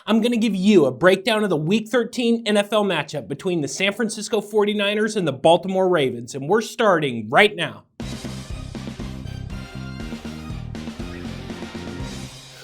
I'm going to give you a breakdown of the Week 13 NFL matchup between the San Francisco 49ers and the Baltimore Ravens, and we're starting right now.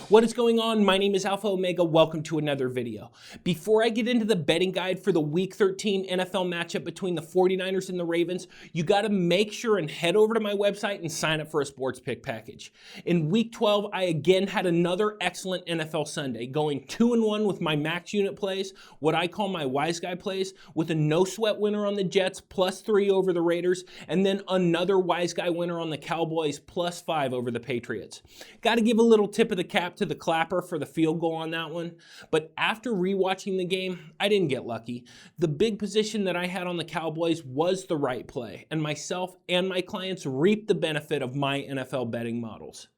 What is going on? My name is Alpha Omega. Welcome to another video. Before I get into the betting guide for the Week 13 NFL matchup between the 49ers and the Ravens, you got to make sure and head over to my website and sign up for a sports pick package. In Week 12, I again had another excellent NFL Sunday, going 2-1 with my max unit plays, what I call my wise guy plays, with a no sweat winner on the Jets, +3 over the Raiders, and then another wise guy winner on the Cowboys, +5 over the Patriots. Got to give a little tip of the cap to the clapper for the field goal on that one. But after rewatching the game, I didn't get lucky. The big position that I had on the Cowboys was the right play, and myself and my clients reaped the benefit of my NFL betting models.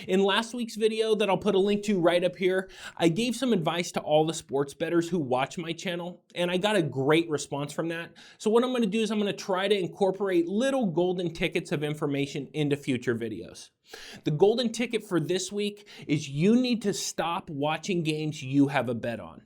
In last week's video that I'll put a link to right up here, I gave some advice to all the sports bettors who watch my channel, and I got a great response from that. So what I'm going to do is I'm going to try to incorporate little golden tickets of information into future videos. The golden ticket for this week is you need to stop watching games you have a bet on.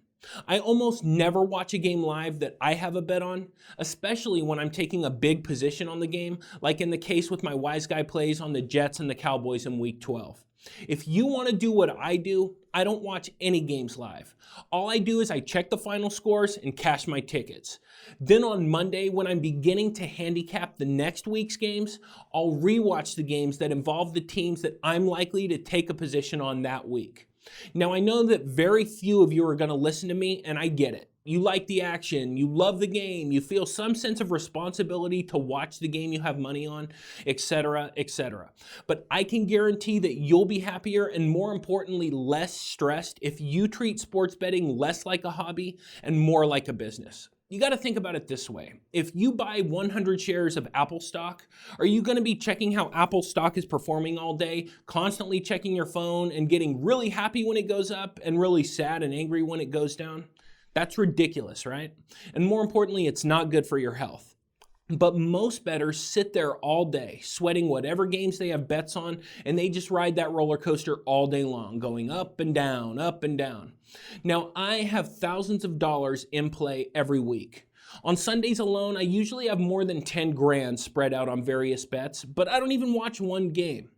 I almost never watch a game live that I have a bet on, especially when I'm taking a big position on the game, like in the case with my wise guy plays on the Jets and the Cowboys in Week 12. If you want to do what I do, I don't watch any games live. All I do is I check the final scores and cash my tickets. Then on Monday, when I'm beginning to handicap the next week's games, I'll rewatch the games that involve the teams that I'm likely to take a position on that week. Now, I know that very few of you are going to listen to me, and I get it. You like the action, you love the game, you feel some sense of responsibility to watch the game you have money on, etc., etc. But I can guarantee that you'll be happier and, more importantly, less stressed if you treat sports betting less like a hobby and more like a business. You got to think about it this way. If you buy 100 shares of Apple stock, are you going to be checking how Apple stock is performing all day, constantly checking your phone and getting really happy when it goes up and really sad and angry when it goes down? That's ridiculous, right? And more importantly, it's not good for your health. But most bettors sit there all day, sweating whatever games they have bets on, and they just ride that roller coaster all day long, going up and down, up and down. Now, I have thousands of dollars in play every week. On Sundays alone, I usually have more than 10 grand spread out on various bets, but I don't even watch one game.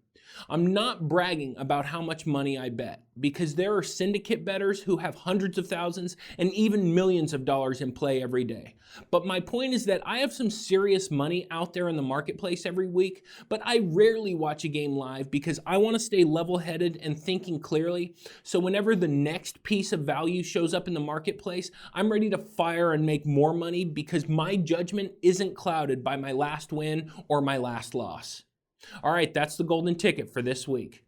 I'm not bragging about how much money I bet, because there are syndicate bettors who have hundreds of thousands and even millions of dollars in play every day. But my point is that I have some serious money out there in the marketplace every week, but I rarely watch a game live because I want to stay level-headed and thinking clearly. So whenever the next piece of value shows up in the marketplace, I'm ready to fire and make more money because my judgment isn't clouded by my last win or my last loss. All right, that's the golden ticket for this week.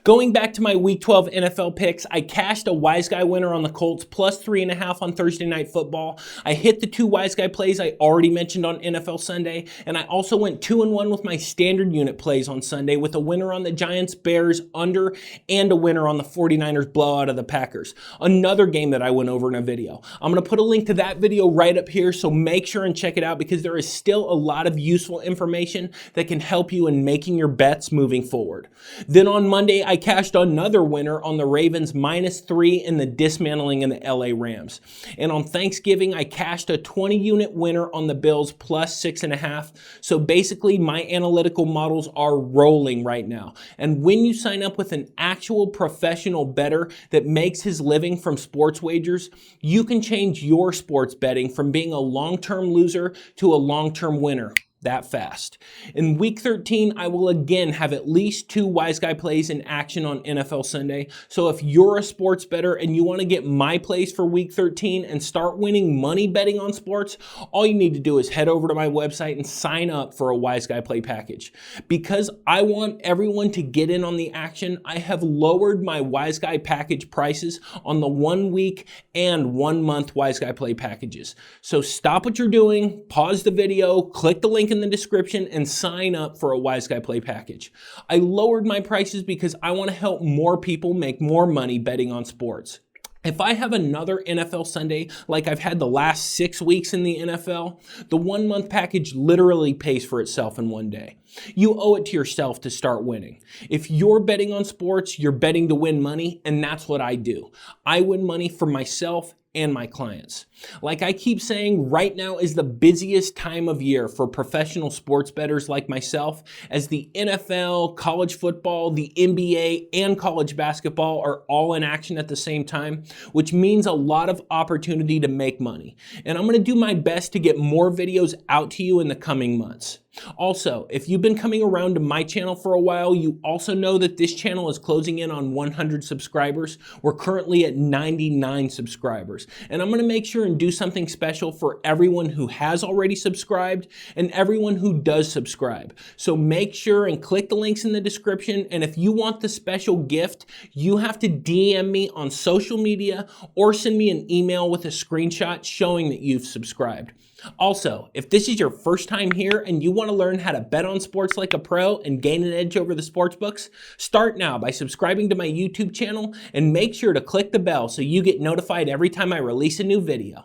Going back to my Week 12 NFL picks, I cashed a wise guy winner on the Colts, +3.5 on Thursday Night Football. I hit the 2 wise guy plays I already mentioned on NFL Sunday, and I also went 2-1 with my standard unit plays on Sunday with a winner on the Giants, Bears under, and a winner on the 49ers blowout of the Packers. Another game that I went over in a video. I'm going to put a link to that video right up here, so make sure and check it out because there is still a lot of useful information that can help you in making your bets moving forward. Then on Monday, I cashed another winner on the Ravens -3 in the dismantling in the LA Rams. And on Thanksgiving, I cashed a 20-unit winner on the Bills +6.5. So basically, my analytical models are rolling right now. And when you sign up with an actual professional bettor that makes his living from sports wagers, you can change your sports betting from being a long-term loser to a long-term winner that fast. In Week 13, I will again have at least 2 wise guy plays in action on NFL Sunday. So if you're a sports bettor and you want to get my plays for Week 13 and start winning money betting on sports, all you need to do is head over to my website and sign up for a wise guy play package. Because I want everyone to get in on the action, I have lowered my wise guy package prices on the 1 week and 1 month wise guy play packages. So stop what you're doing, pause the video, click the link in the description and sign up for a wise guy play package. I lowered my prices because I want to help more people make more money betting on sports. If I have another NFL Sunday like I've had the last 6 weeks in the NFL, the 1 month package literally pays for itself in one day. You owe it to yourself to start winning. If you're betting on sports, you're betting to win money, and that's what I do. I win money for myself and my clients. Like I keep saying, right now is the busiest time of year for professional sports bettors like myself, as the NFL, college football, the NBA, and college basketball are all in action at the same time, which means a lot of opportunity to make money. And I'm going to do my best to get more videos out to you in the coming months. Also, if you've been coming around to my channel for a while, you also know that this channel is closing in on 100 subscribers. We're currently at 99 subscribers. And I'm going to make sure and do something special for everyone who has already subscribed and everyone who does subscribe. So make sure and click the links in the description. And if you want the special gift, you have to DM me on social media or send me an email with a screenshot showing that you've subscribed. Also, if this is your first time here and you want to learn how to bet on sports like a pro and gain an edge over the sportsbooks, start now by subscribing to my YouTube channel and make sure to click the bell so you get notified every time I release a new video.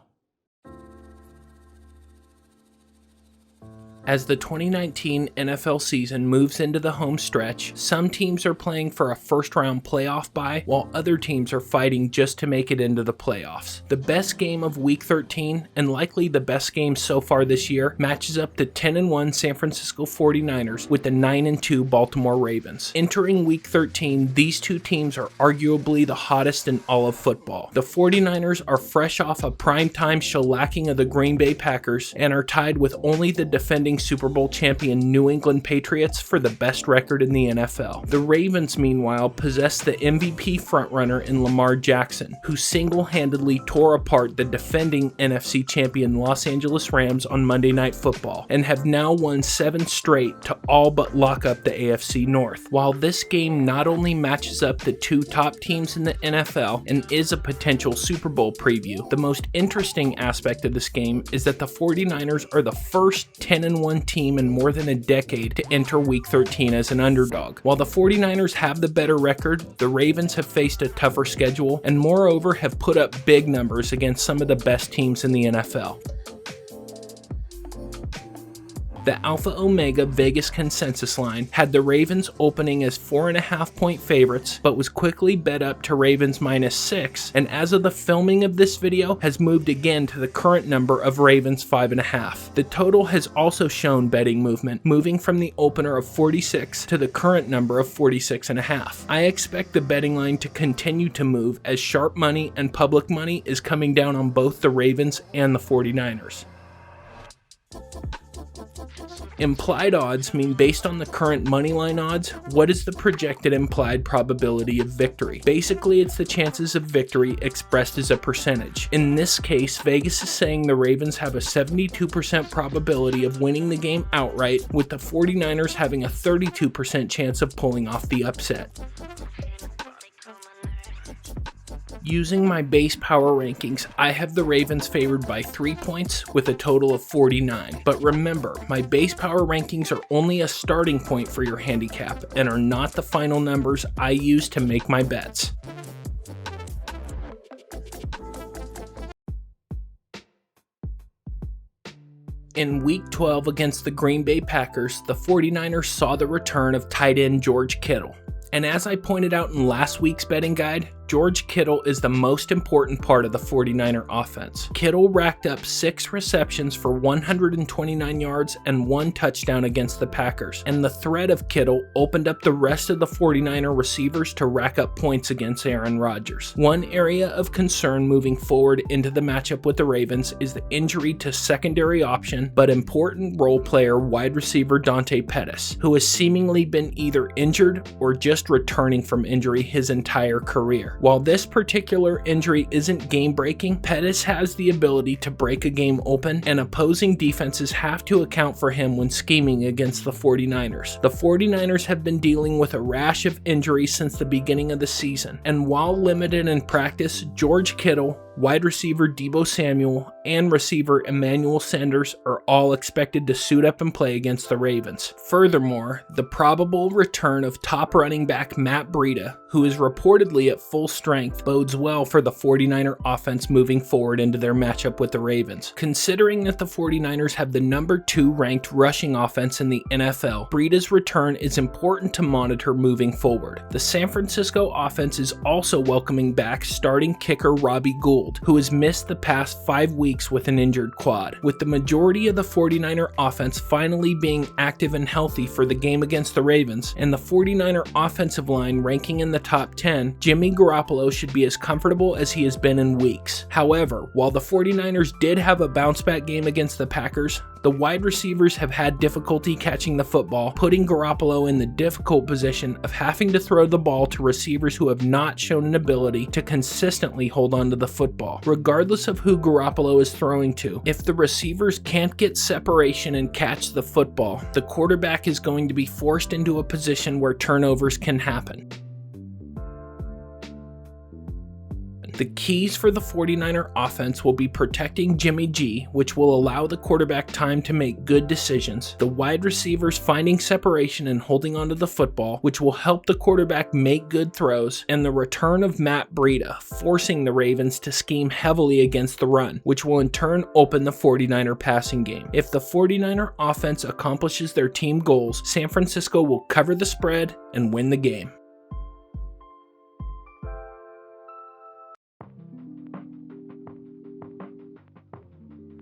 As the 2019 NFL season moves into the home stretch, some teams are playing for a first-round playoff bye, while other teams are fighting just to make it into the playoffs. The best game of Week 13, and likely the best game so far this year, matches up the 10-1 San Francisco 49ers with the 9-2 Baltimore Ravens. Entering Week 13, these two teams are arguably the hottest in all of football. The 49ers are fresh off a primetime shellacking of the Green Bay Packers and are tied with only the defending Super Bowl champion New England Patriots for the best record in the NFL. The Ravens, meanwhile, possess the MVP frontrunner in Lamar Jackson, who single-handedly tore apart the defending NFC champion Los Angeles Rams on Monday Night Football, and have now won 7 straight to all but lock up the AFC North. While this game not only matches up the two top teams in the NFL and is a potential Super Bowl preview, the most interesting aspect of this game is that the 49ers are the first 10-1 team in more than a decade to enter Week 13 as an underdog. While the 49ers have the better record, the Ravens have faced a tougher schedule and moreover have put up big numbers against some of the best teams in the NFL. The Alpha Omega Vegas consensus line had the Ravens opening as 4.5-point favorites, but was quickly bet up to Ravens -6, and as of the filming of this video, has moved again to the current number of Ravens 5.5. The total has also shown betting movement, moving from the opener of 46 to the current number of 46.5. I expect the betting line to continue to move as sharp money and public money is coming down on both the Ravens and the 49ers. Implied odds mean based on the current moneyline odds, what is the projected implied probability of victory? Basically, it's the chances of victory expressed as a percentage. In this case, Vegas is saying the Ravens have a 72% probability of winning the game outright, with the 49ers having a 32% chance of pulling off the upset. Using my base power rankings, I have the Ravens favored by 3 points with a total of 49. But remember, my base power rankings are only a starting point for your handicap and are not the final numbers I use to make my bets. In Week 12 against the Green Bay Packers, the 49ers saw the return of tight end George Kittle. And as I pointed out in last week's betting guide, George Kittle is the most important part of the 49er offense. Kittle racked up 6 receptions for 129 yards and 1 touchdown against the Packers, and the threat of Kittle opened up the rest of the 49er receivers to rack up points against Aaron Rodgers. One area of concern moving forward into the matchup with the Ravens is the injury to secondary option but important role player wide receiver Dante Pettis, who has seemingly been either injured or just returning from injury his entire career. While this particular injury isn't game-breaking, Pettis has the ability to break a game open, and opposing defenses have to account for him when scheming against the 49ers. The 49ers have been dealing with a rash of injuries since the beginning of the season, and while limited in practice, George Kittle wide receiver Deebo Samuel, and receiver Emmanuel Sanders are all expected to suit up and play against the Ravens. Furthermore, the probable return of top running back Matt Breida, who is reportedly at full strength, bodes well for the 49er offense moving forward into their matchup with the Ravens. Considering that the 49ers have the number 2 ranked rushing offense in the NFL, Breida's return is important to monitor moving forward. The San Francisco offense is also welcoming back starting kicker Robbie Gould, who has missed the past 5 weeks with an injured quad. With the majority of the 49er offense finally being active and healthy for the game against the Ravens, and the 49er offensive line ranking in the top 10, Jimmy Garoppolo should be as comfortable as he has been in weeks. However, while the 49ers did have a bounce-back game against the Packers, the wide receivers have had difficulty catching the football, putting Garoppolo in the difficult position of having to throw the ball to receivers who have not shown an ability to consistently hold on to the football. Regardless of who Garoppolo is throwing to, if the receivers can't get separation and catch the football, the quarterback is going to be forced into a position where turnovers can happen. The keys for the 49er offense will be protecting Jimmy G, which will allow the quarterback time to make good decisions, the wide receivers finding separation and holding onto the football, which will help the quarterback make good throws, and the return of Matt Breida, forcing the Ravens to scheme heavily against the run, which will in turn open the 49er passing game. If the 49er offense accomplishes their team goals, San Francisco will cover the spread and win the game.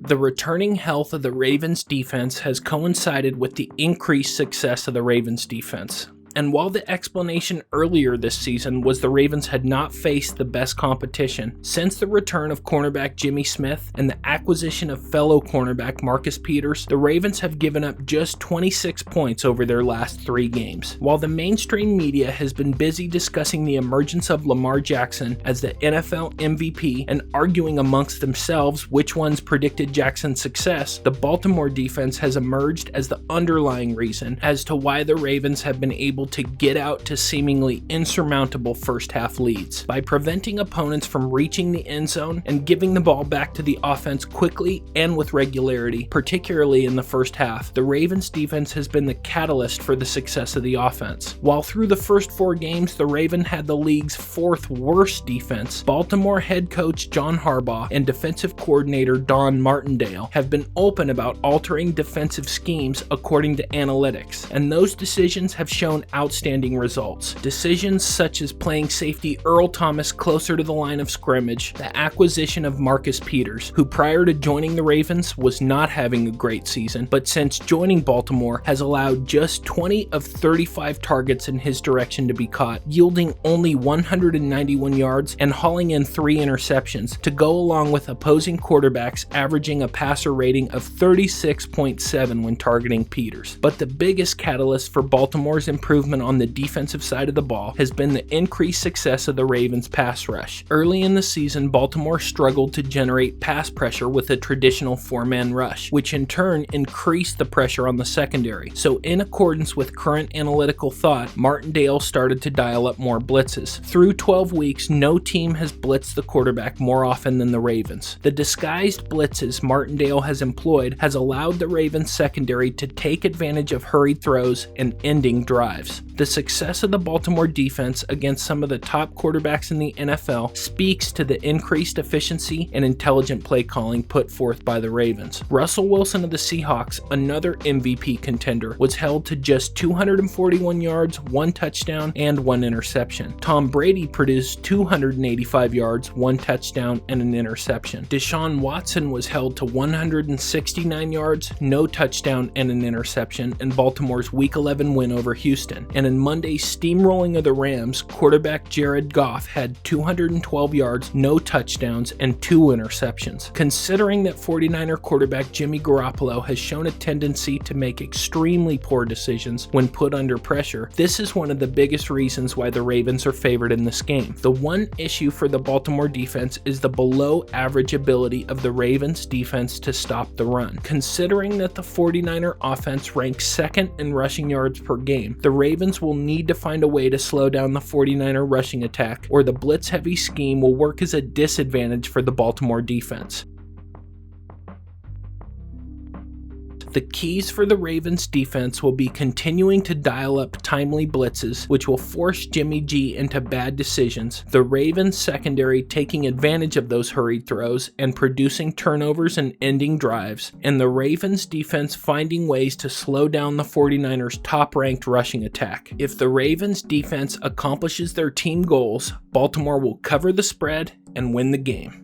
The returning health of the Ravens defense has coincided with the increased success of the Ravens defense. And while the explanation earlier this season was the Ravens had not faced the best competition, since the return of cornerback Jimmy Smith and the acquisition of fellow cornerback Marcus Peters, the Ravens have given up just 26 points over their last 3 games. While the mainstream media has been busy discussing the emergence of Lamar Jackson as the NFL MVP and arguing amongst themselves which ones predicted Jackson's success, the Baltimore defense has emerged as the underlying reason as to why the Ravens have been able to get out to seemingly insurmountable first half leads. By preventing opponents from reaching the end zone and giving the ball back to the offense quickly and with regularity, particularly in the first half, the Ravens defense has been the catalyst for the success of the offense. While through the first 4 games the Ravens had the league's 4th worst defense, Baltimore head coach John Harbaugh and defensive coordinator Don Martindale have been open about altering defensive schemes according to analytics, and those decisions have shown outstanding results. Decisions such as playing safety Earl Thomas closer to the line of scrimmage, the acquisition of Marcus Peters, who prior to joining the Ravens was not having a great season, but since joining Baltimore has allowed just 20 of 35 targets in his direction to be caught, yielding only 191 yards and hauling in 3 interceptions to go along with opposing quarterbacks averaging a passer rating of 36.7 when targeting Peters. But the biggest catalyst for Baltimore's improvement on the defensive side of the ball has been the increased success of the Ravens pass rush. Early in the season, Baltimore struggled to generate pass pressure with a traditional 4-man rush, which in turn increased the pressure on the secondary. So in accordance with current analytical thought, Martindale started to dial up more blitzes. Through 12 weeks, no team has blitzed the quarterback more often than the Ravens. The disguised blitzes Martindale has employed has allowed the Ravens secondary to take advantage of hurried throws and ending drives. The success of the Baltimore defense against some of the top quarterbacks in the NFL speaks to the increased efficiency and intelligent play calling put forth by the Ravens. Russell Wilson of the Seahawks, another MVP contender, was held to just 241 yards, 1 touchdown, and 1 interception. Tom Brady produced 285 yards, 1 touchdown, and an interception. Deshaun Watson was held to 169 yards, no touchdown, and an interception in Baltimore's Week 11 win over Houston. And in Monday's steamrolling of the Rams, quarterback Jared Goff had 212 yards, no touchdowns, and 2 interceptions. Considering that 49er quarterback Jimmy Garoppolo has shown a tendency to make extremely poor decisions when put under pressure, this is one of the biggest reasons why the Ravens are favored in this game. The one issue for the Baltimore defense is the below average ability of the Ravens defense to stop the run. Considering that the 49er offense ranks 2nd in rushing yards per game, the Ravens Ravens will need to find a way to slow down the 49er rushing attack, or the blitz-heavy scheme will work as a disadvantage for the Baltimore defense. The keys for the Ravens defense will be continuing to dial up timely blitzes, which will force Jimmy G into bad decisions, the Ravens secondary taking advantage of those hurried throws and producing turnovers and ending drives, and the Ravens defense finding ways to slow down the 49ers' top-ranked rushing attack. If the Ravens defense accomplishes their team goals, Baltimore will cover the spread and win the game.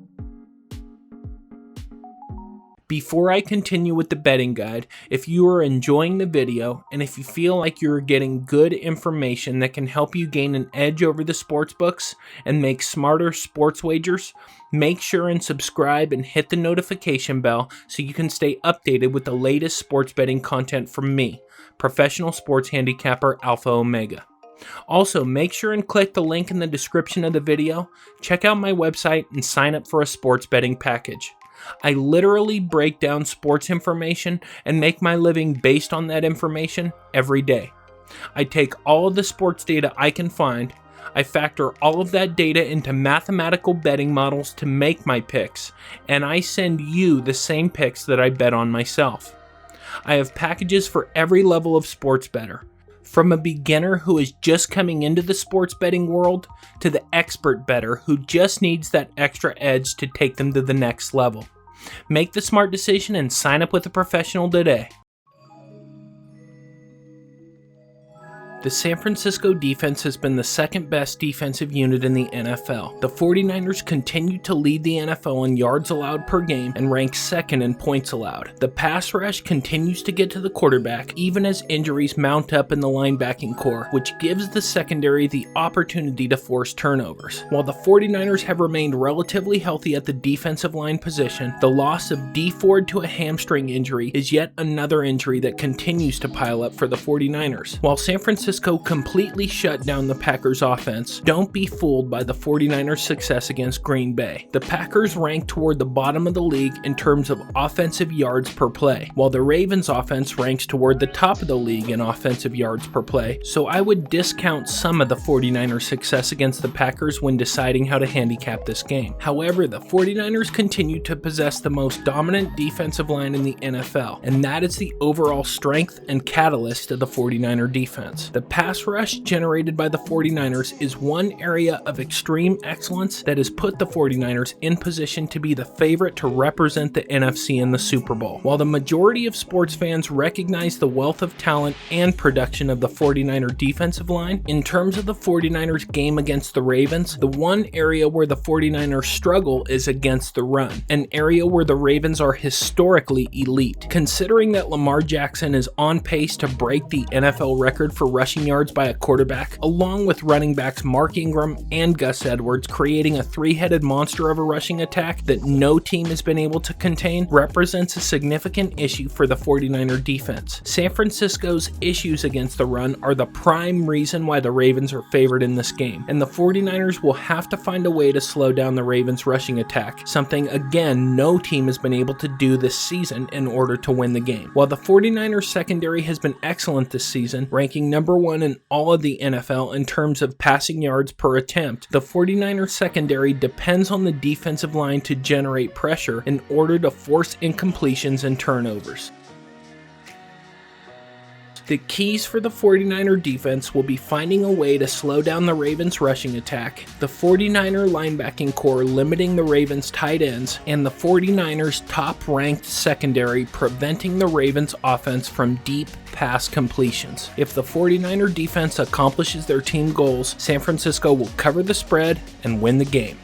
Before I continue with the betting guide, if you are enjoying the video and if you feel like you're getting good information that can help you gain an edge over the sportsbooks and make smarter sports wagers, make sure and subscribe and hit the notification bell so you can stay updated with the latest sports betting content from me, professional sports handicapper Alpha Omega. Also, make sure and click the link in the description of the video, check out my website, and sign up for a sports betting package. I literally break down sports information and make my living based on that information every day. I take all of the sports data I can find, I factor all of that data into mathematical betting models to make my picks, and I send you the same picks that I bet on myself. I have packages for every level of sports bettor, from a beginner who is just coming into the sports betting world to the expert bettor who just needs that extra edge to take them to the next level. Make the smart decision and sign up with a professional today. The San Francisco defense has been the second best defensive unit in the NFL. The 49ers continue to lead the NFL in yards allowed per game and rank second in points allowed. The pass rush continues to get to the quarterback even as injuries mount up in the linebacking core, which gives the secondary the opportunity to force turnovers. While the 49ers have remained relatively healthy at the defensive line position, the loss of Dee Ford to a hamstring injury is yet another injury that continues to pile up for the 49ers. While San Francisco completely shut down the Packers' offense, don't be fooled by the 49ers' success against Green Bay. The Packers rank toward the bottom of the league in terms of offensive yards per play, while the Ravens' offense ranks toward the top of the league in offensive yards per play, so I would discount some of the 49ers' success against the Packers when deciding how to handicap this game. However, the 49ers continue to possess the most dominant defensive line in the NFL, and that is the overall strength and catalyst of the 49er defense. The pass rush generated by the 49ers is one area of extreme excellence that has put the 49ers in position to be the favorite to represent the NFC in the Super Bowl. While the majority of sports fans recognize the wealth of talent and production of the 49er defensive line, in terms of the 49ers game against the Ravens, the one area where the 49ers struggle is against the run, an area where the Ravens are historically elite. Considering that Lamar Jackson is on pace to break the NFL record for rushing yards by a quarterback, along with running backs Mark Ingram and Gus Edwards creating a three-headed monster of a rushing attack that no team has been able to contain, represents a significant issue for the 49er defense. San Francisco's issues against the run are the prime reason why the Ravens are favored in this game, and the 49ers will have to find a way to slow down the Ravens' rushing attack, something again no team has been able to do this season in order to win the game. While the 49ers secondary has been excellent this season, ranking number one in all of the NFL in terms of passing yards per attempt, the 49ers secondary depends on the defensive line to generate pressure in order to force incompletions and turnovers. The keys for the 49er defense will be finding a way to slow down the Ravens' rushing attack, the 49er linebacking core limiting the Ravens' tight ends, and the 49ers' top-ranked secondary preventing the Ravens' offense from deep pass completions. If the 49er defense accomplishes their team goals, San Francisco will cover the spread and win the game.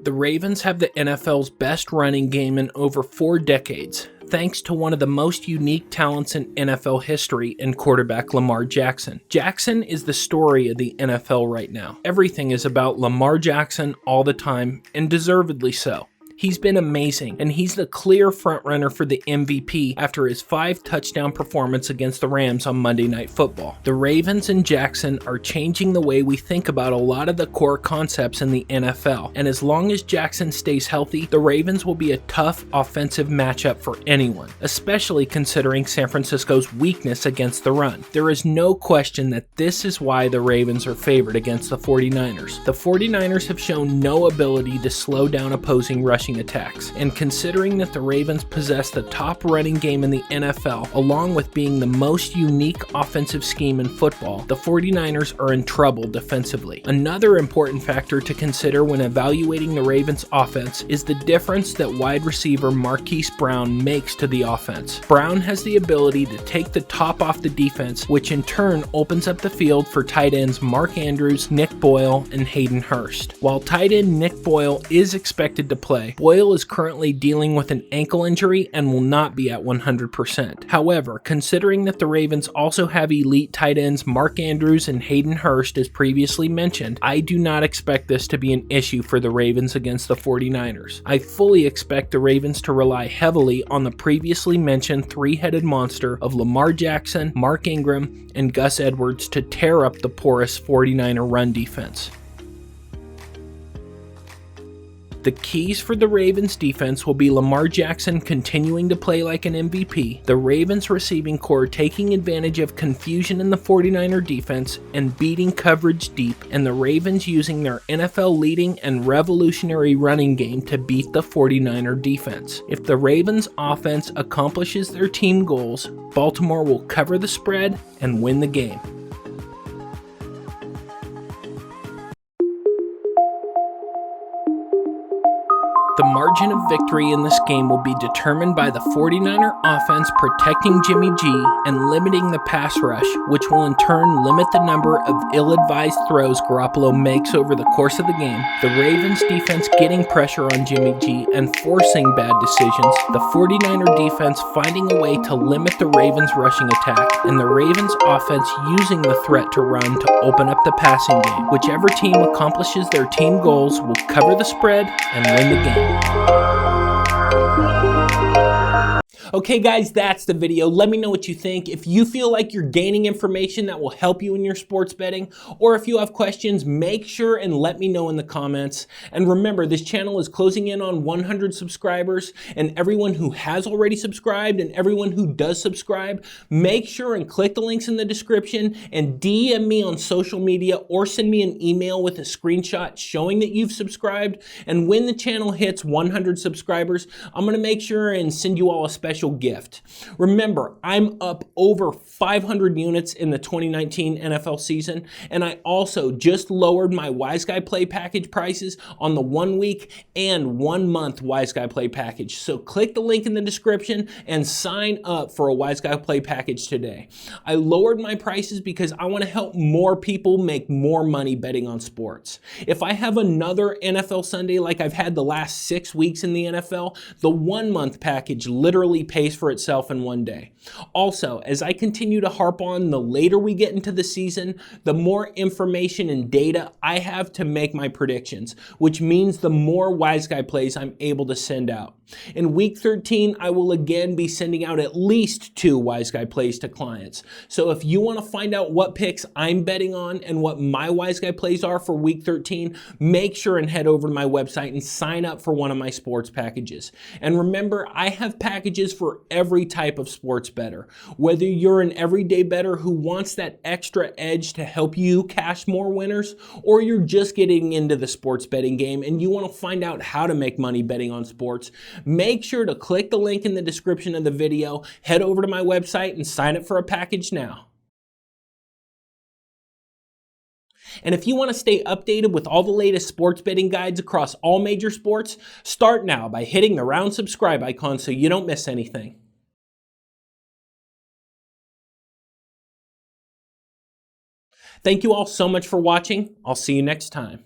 The Ravens have the NFL's best running game in over 4 decades, thanks to one of the most unique talents in NFL history in quarterback Lamar Jackson. Jackson is the story of the NFL right now. Everything is about Lamar Jackson all the time, and deservedly so. He's been amazing, and he's the clear frontrunner for the MVP after his 5-touchdown performance against the Rams on Monday Night Football. The Ravens and Jackson are changing the way we think about a lot of the core concepts in the NFL, and as long as Jackson stays healthy, the Ravens will be a tough offensive matchup for anyone, especially considering San Francisco's weakness against the run. There is no question that this is why the Ravens are favored against the 49ers. The 49ers have shown no ability to slow down opposing rushing attacks, and considering that the Ravens possess the top running game in the NFL, along with being the most unique offensive scheme in football, the 49ers are in trouble defensively. Another important factor to consider when evaluating the Ravens offense is the difference that wide receiver Marquise Brown makes to the offense. Brown has the ability to take the top off the defense, which in turn opens up the field for tight ends Mark Andrews, Nick Boyle, and Hayden Hurst. While tight end Nick Boyle is expected to play, Boyle is currently dealing with an ankle injury and will not be at 100%. However, considering that the Ravens also have elite tight ends Mark Andrews and Hayden Hurst as previously mentioned, I do not expect this to be an issue for the Ravens against the 49ers. I fully expect the Ravens to rely heavily on the previously mentioned three-headed monster of Lamar Jackson, Mark Ingram, and Gus Edwards to tear up the porous 49er run defense. The keys for the Ravens defense will be Lamar Jackson continuing to play like an MVP, the Ravens receiving core taking advantage of confusion in the 49er defense and beating coverage deep, and the Ravens using their NFL leading and revolutionary running game to beat the 49er defense. If the Ravens offense accomplishes their team goals, Baltimore will cover the spread and win the game. The margin of victory in this game will be determined by the 49er offense protecting Jimmy G and limiting the pass rush, which will in turn limit the number of ill-advised throws Garoppolo makes over the course of the game, the Ravens defense getting pressure on Jimmy G and forcing bad decisions, the 49er defense finding a way to limit the Ravens rushing attack, and the Ravens offense using the threat to run to open up the passing game. Whichever team accomplishes their team goals will cover the spread and win the game. Okay guys, that's the video. Let me know what you think. If you feel like you're gaining information that will help you in your sports betting, or if you have questions, make sure and let me know in the comments. And remember, this channel is closing in on 100 subscribers, and everyone who has already subscribed and everyone who does subscribe, make sure and click the links in the description and DM me on social media or send me an email with a screenshot showing that you've subscribed. And when the channel hits 100 subscribers, I'm going to make sure and send you all a special gift. Remember, I'm up over 500 units in the 2019 NFL season, and I also just lowered my Wise Guy Play package prices on the 1 week and 1 month Wise Guy Play package. So click the link in the description and sign up for a Wise Guy Play package today. I lowered my prices because I want to help more people make more money betting on sports. If I have another NFL Sunday like I've had the last 6 weeks in the NFL, the 1 month package literally pays for itself in 1 day. Also, as I continue to harp on, the later we get into the season, the more information and data I have to make my predictions, which means the more Wise Guy plays I'm able to send out. In week 13, I will again be sending out at least 2 Wise Guy plays to clients. So if you want to find out what picks I'm betting on and what my Wise Guy plays are for week 13, make sure and head over to my website and sign up for one of my sports packages. And remember, I have packages for every type of sports bettor. Whether you're an everyday bettor who wants that extra edge to help you cash more winners, or you're just getting into the sports betting game and you want to find out how to make money betting on sports, make sure to click the link in the description of the video, head over to my website and sign up for a package now. And if you want to stay updated with all the latest sports betting guides across all major sports, start now by hitting the round subscribe icon so you don't miss anything. Thank you all so much for watching. I'll see you next time.